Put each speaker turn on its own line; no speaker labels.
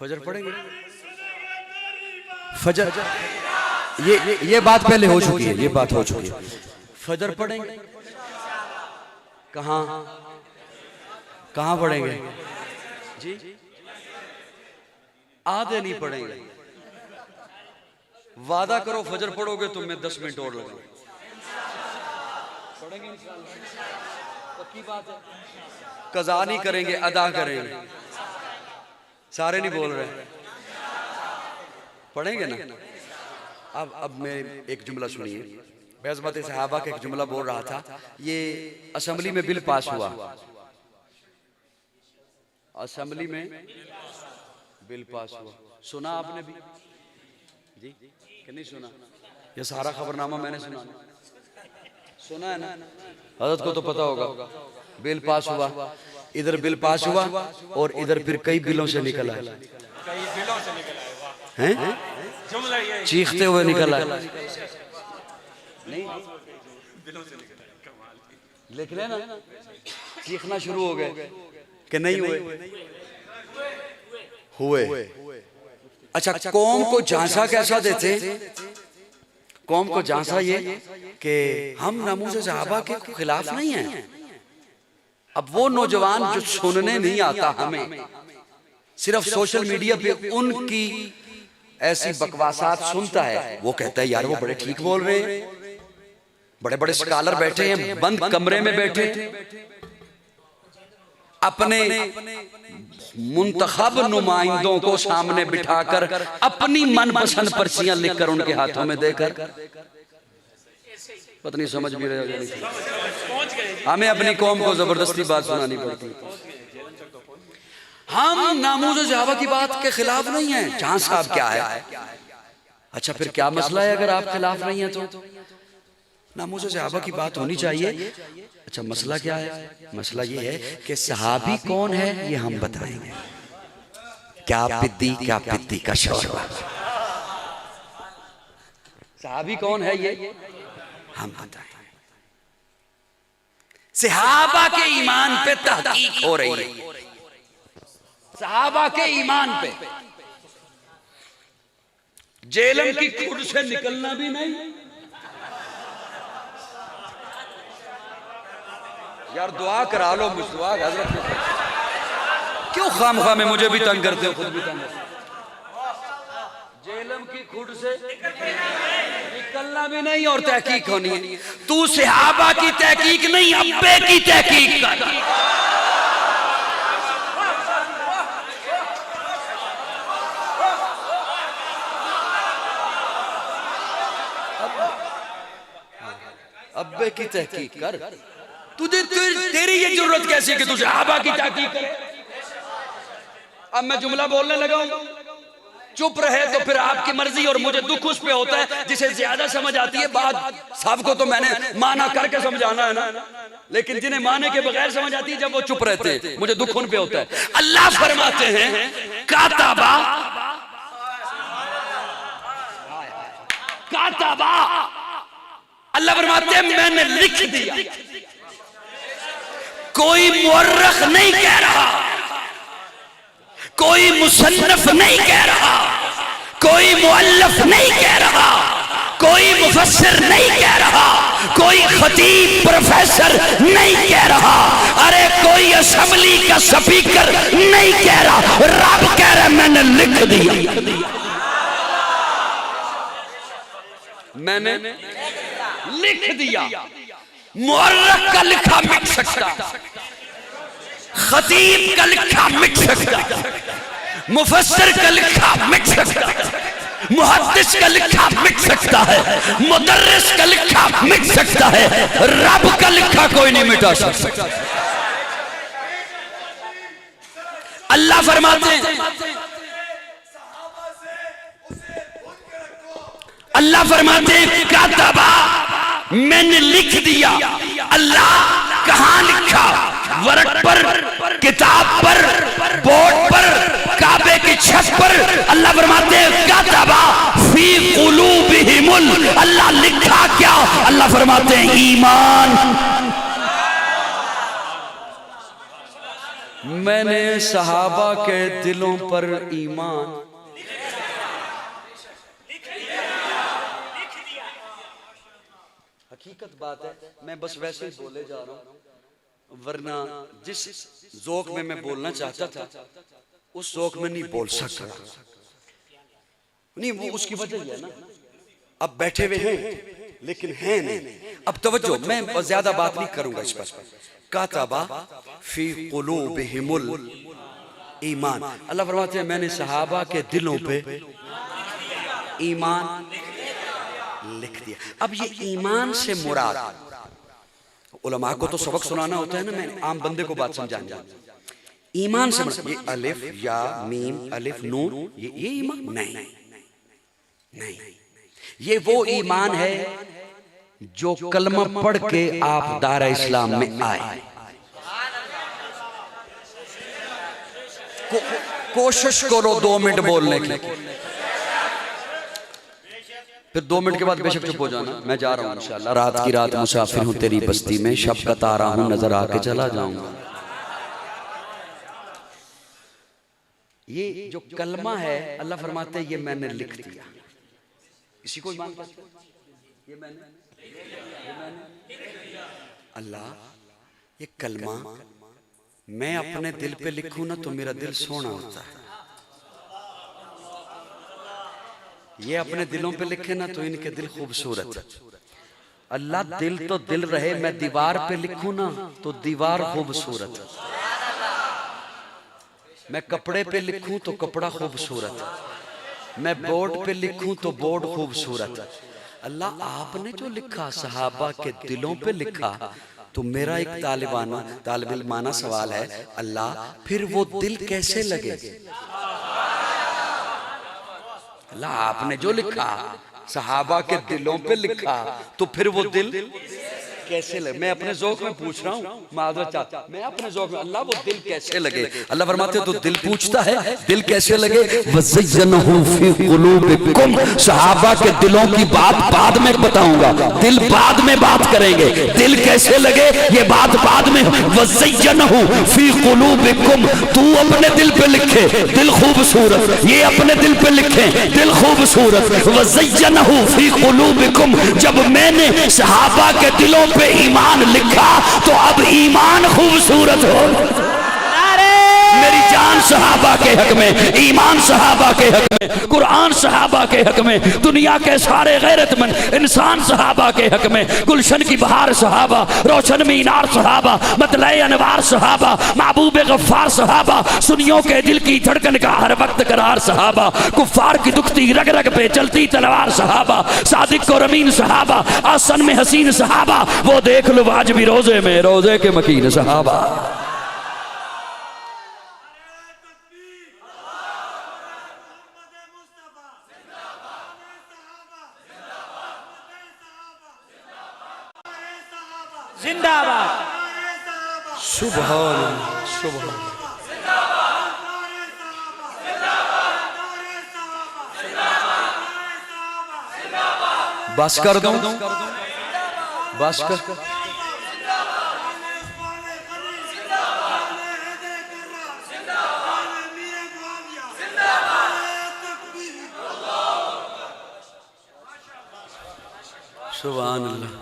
فجر پڑھیں گے؟ فجر یہ بات پہلے ہو چکی ہے، یہ بات ہو چکی ہے. فجر پڑھیں گے؟ کہاں پڑھیں گے جی؟ آدھے نہیں پڑھیں گے. وعدہ کرو فجر پڑھو گے تو میں 10 منٹ اور لگاؤں. پڑھیں گے انشاءاللہ؟ پکی بات ہے. قضا نہیں کریں گے، ادا کریں گے. سارے نہیں بول رہے. پڑھیں گے نا؟ اب میں ایک جملہ سنیے. بعضمت صحابہ کا ایک جملہ بول رہا تھا. یہ اسمبلی میں بل پاس ہوا. اسمبلی میں بل پاس ہوا. سنا آپ نے بھی جی کہ نہیں سنا؟ یہ سارا خبرنامہ میں نے سنا ہے نا؟ حضرت کو تو پتا ہوگا. بل پاس ہوا، ادھر بل پاس ہوا اور ادھر پھر کئی بلوں سے نکلا ہے. چیختے ہوئے نکلا ہے. لکھ لیں نا، چیخنا شروع ہو گئے کہ نہیں ہوئے. اچھا، قوم کو جھانسا کیسا دیتے؟ قوم کو جھانسا یہ کہ ہم ناموس صحابہ کے خلاف نہیں ہیں. اب وہ نوجوان جو سننے نہیں آتا ہمیں، صرف سوشل میڈیا پہ ان کی ایسی بکواسات سنتا ہے، وہ کہتا ہے یار وہ بڑے ٹھیک بول رہے ہیں. بڑے بڑے سکالر بیٹھے ہیں بند کمرے میں بیٹھے، اپنے منتخب نمائندوں کو سامنے بٹھا کر اپنی من پسند پرچیاں لکھ کر ان کے ہاتھوں میں دے کر. پتہ نہیں سمجھ بھی رہے ہیں. ہمیں اپنی قوم کو زبردستی بات سنانی پڑتی. ہم ناموس صحابہ کی بات کے خلاف نہیں ہیں. جہاں صاحب کیا ہے؟ اچھا پھر کیا مسئلہ ہے اگر آپ خلاف نہیں ہیں تو؟ ناموس صحابہ کی بات ہونی چاہیے. اچھا مسئلہ کیا ہے؟ مسئلہ یہ ہے کہ صحابی کون ہے یہ ہم بتائیں گے. کیا پدی کا شوربہ. صحابی کون ہے یہ ہم بتائیں گے. صحابہ کے ایمان پہ تحقیق ہو رہی ہے. صحابہ کے ایمان پہ. جیلم کی کھڈ سے نکلنا بھی نہیں. یار دعا کرا لو مجھ دعا حضرت کیوں خام خواہ میں مجھے بھی تنگ کرتے ہو، خود بھی تنگ کرتے. جیلم کی کھڈ سے نکلنا بھی نہیں اور تحقیق ہونی ہے. تو صحابہ کی تحقیق نہیں، ابے کی تحقیق کر. ابے کی تحقیق کر. تیری یہ ضرورت کیسی ہے کہ تجھے صحابہ کی تحقیق کرے؟ اب میں جملہ بولنے لگا ہوں، چپ رہے تو پھر آپ کی مرضی. اور مجھے دکھ اس پہ ہوتا ہے جسے زیادہ سمجھ آتی ہے بات. صاحب کو تو میں نے معنی کر کے سمجھانا ہے نا، لیکن جنہیں معنی کے بغیر سمجھ آتی ہے جب وہ چپ رہتے ہیں مجھے دکھ ان پہ ہوتا ہے. اللہ فرماتے ہیں کاتبا اللہ فرماتے ہیں میں نے لکھ دیا. کوئی مورخ نہیں کہہ رہا، کوئی مصنف نہیں کہہ رہا، کوئی مؤلف نہیں کہہ رہا، کوئی مفسر نہیں کہہ رہا، کوئی خطیب پروفیسر نہیں کہہ رہا، ارے کوئی اسمبلی کا سپیکر نہیں کہہ رہا. رب کہہ رہا ہے میں نے لکھ دیا. میں نے لکھ دیا. مورخ کا لکھا مٹ سکتا، خطیب کا لکھا مٹ سکتا، مفسر کا لکھا مٹ سکتا، محدث کا لکھا مٹ سکتا ہے، مدرس کا لکھا مٹ سکتا ہے. رب کا لکھا کوئی نہیں مٹا سکتا. اللہ فرماتے ہیں کاتبا میں نے لکھ دیا. اللہ کہاں لکھا؟ ورق پر، کتاب پر، بورڈ پر، کعبے کی چھت پر. اللہ فرماتے ہیں کاتبا فی قلوبہم. اللہ لکھا کیا؟ اللہ فرماتے ہیں ایمان. میں نے صحابہ کے دلوں پر ایمان حقیقت بات ہے، میں بس ویسے ہی بولے جا رہا ہوں، ورنہ جس ذوق میں بولنا چاہتا تھا اس ذوق میں نہیں بول سکتا نہیں، وہ اس کی وجہ یہ ہے نا، اب بیٹھے ہوئے ہیں لیکن ہیں نہیں۔ اب توجہ، میں زیادہ بات نہیں کروں گا اس پر۔ کاتبہ فی قلوبہم الایمان، اللہ فرماتے ہیں میں نے صحابہ کے دلوں پہ ایمان لکھ دیا۔ اب یہ ایمان سے مراد، علماء کو تو سبق سنانا ہوتا ہے نا، میں عام بندے کو بات سمجھانا جاتا ہوں۔ ایمان سے مراد یہ الف یا میم الف نون یہ ایمان نہیں، یہ وہ ایمان ہے جو کلمہ پڑھ کے آپ دار اسلام میں آئے۔ کوشش کرو 2 منٹ بولنے کی، پھر 2 منٹ کے بعد بے شک چپ ہو جانا۔ میں جا رہا ہوں انشاءاللہ، رات کی رات مسافر ہوں تیری بستی میں، شب کا تارا ہوں نظر آ کے چلا جاؤں گا۔ یہ جو کلمہ ہے اللہ فرماتے ہیں یہ میں نے لکھ دیا۔ اسی کو ایمان کہتے ہیں، یہ میں نے اللہ، یہ کلمہ میں اپنے دل پہ لکھوں نا تو میرا دل سونا ہوتا ہے، یہ اپنے دلوں پہ لکھے نا تو ان کے دل خوبصورت۔ اللہ دل تو دل رہے، میں دیوار پہ لکھوں نا تو دیوار خوبصورت، میں کپڑے پہ لکھوں تو کپڑا خوبصورت، میں بورڈ پہ لکھوں تو بورڈ خوبصورت۔ اللہ آپ نے جو لکھا صحابہ کے دلوں پہ لکھا، تو میرا ایک طالب علمانہ سوال ہے، اللہ پھر وہ دل کیسے لگے؟ اللہ آپ نے جو لکھا صحابہ کے دلوں پہ لکھا تو پھر وہ دل کیسے لگے؟ میں اپنے ذوق میں پوچھ رہا ہوں، معذرت چاہتا، میں اپنے ذوق میں، اللہ وہ دل کیسے لگے؟ اللہ فرماتے ہیں تو دل پوچھتا ہے دل کیسے لگے؟ وَزَيَّنَهُ فِي قُلُوبِكُمْ، صحابہ کے دلوں کی بات بعد میں بتاؤں گا، دل بعد میں بات کریں گے، دل کیسے لگے یہ بات بعد میں۔ وَزَيَّنَهُ فِي قُلُوبِكُمْ، تو اپنے دل پہ لکھے دل خوبصورت، یہ اپنے دل پہ لکھیں دل خوبصورت۔ وَزَيَّنَهُ فِي قُلُوبِكُمْ، جب میں نے صحابہ کے دلوں پہ ایمان لکھا تو اب ایمان خوبصورت ہو۔ میری جان صحابہ کے حق میں، ایمان صحابہ کے حق میں، قرآن صحابہ کے حق میں، دنیا کے سارے غیرت مند انسان صحابہ کے حق میں، گلشن کی بہار صحابہ، روشن مینار صحابہ، مطلع انوار صحابہ، محبوب غفار صحابہ، سنیوں کے دل کی دھڑکن کا ہر وقت قرار صحابہ، کفار کی دکھتی رگ رگ پہ چلتی تلوار صحابہ، صادق اور امین صحابہ، آسن میں حسین صحابہ، وہ دیکھ لو آج بھی روزے میں روزے کے مکین صحابہ۔
زندہ باد،
سبحان اللہ، سبحان اللہ۔ بس کر دوں، بس کر، سبحان اللہ۔